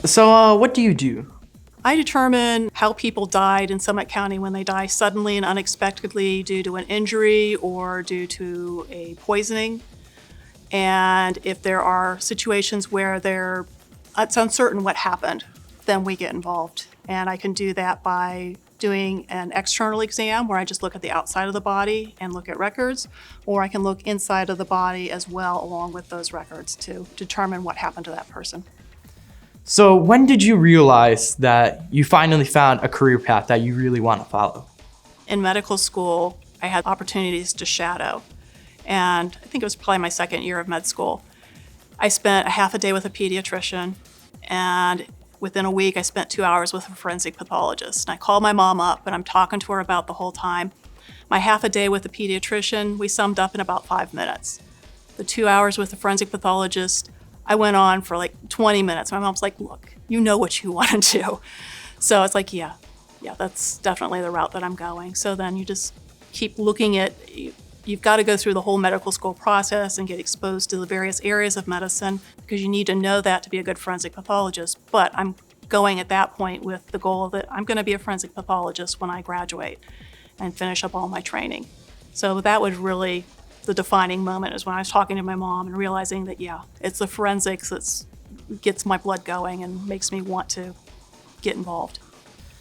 So what do you do? I determine how people died in Summit County when they die suddenly and unexpectedly due to an injury or due to a poisoning. And if there are situations where it's uncertain what happened, then we get involved. And I can do that by doing an external exam where I just look at the outside of the body and look at records, or I can look inside of the body as well along with those records to determine what happened to that person. So when did you realize that you finally found a career path that you really want to follow? In medical school, I had opportunities to shadow. And I think it was probably my second year of med school. I spent a half a day with a pediatrician, and within a week, I spent 2 hours with a forensic pathologist. And I called my mom up, and I'm talking to her about the whole time. My half a day with the pediatrician, we summed up in about 5 minutes. The 2 hours with the forensic pathologist, I went on for like 20 minutes. My mom's like, look, you know what you want to do. So it's like, yeah, that's definitely the route that I'm going. So then you just keep looking at, you've got to go through the whole medical school process and get exposed to the various areas of medicine because you need to know that to be a good forensic pathologist. But I'm going at that point with the goal that I'm going to be a forensic pathologist when I graduate and finish up all my training. So that was really the defining moment, is when I was talking to my mom and realizing that, yeah, it's the forensics that gets my blood going and makes me want to get involved.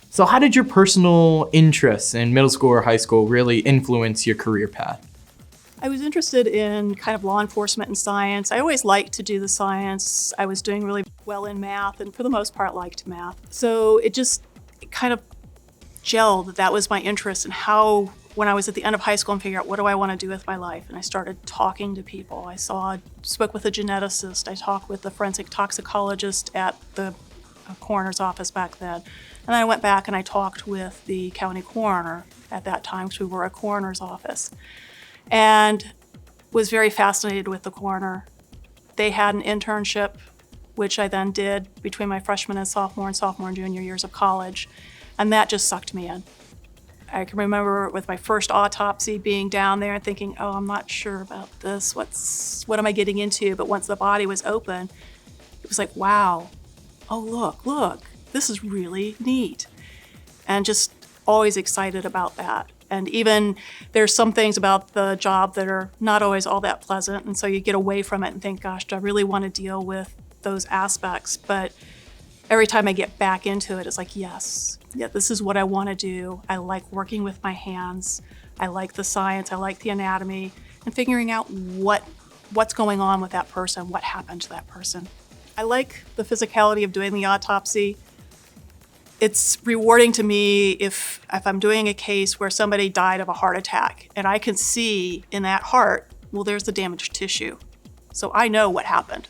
So how did your personal interests in middle school or high school really influence your career path? I was interested in kind of law enforcement and science. I always liked to do the science. I was doing really well in math and for the most part liked math. So it kind of gelled that was my interest in how, when I was at the end of high school and figured out what do I want to do with my life, and I started talking to people. I spoke with a geneticist. I talked with the forensic toxicologist at the coroner's office back then. And then I went back and I talked with the county coroner at that time, because we were a coroner's office, and was very fascinated with the coroner. They had an internship, which I then did between my freshman and sophomore and junior years of college, and that just sucked me in. I can remember with my first autopsy being down there and thinking, oh, I'm not sure about this. What am I getting into? But once the body was open, it was like, wow, oh, look, this is really neat. And just always excited about that. And even there's some things about the job that are not always all that pleasant. And so you get away from it and think, gosh, do I really want to deal with those aspects? But every time I get back into it, it's like, yes, this is what I want to do. I like working with my hands. I like the science. I like the anatomy and figuring out what's going on with that person, what happened to that person. I like the physicality of doing the autopsy. It's rewarding to me if I'm doing a case where somebody died of a heart attack and I can see in that heart, well, there's the damaged tissue. So I know what happened.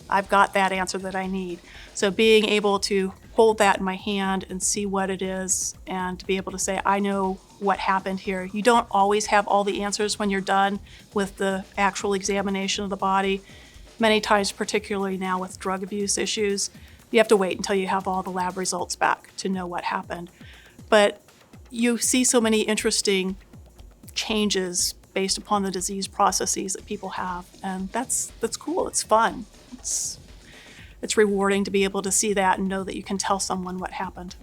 I've got that answer that I need. So being able to hold that in my hand and see what it is and to be able to say, I know what happened here. You don't always have all the answers when you're done with the actual examination of the body. Many times, particularly now with drug abuse issues, you have to wait until you have all the lab results back to know what happened. But you see so many interesting changes based upon the disease processes that people have, and that's cool. It's fun. It's rewarding to be able to see that and know that you can tell someone what happened.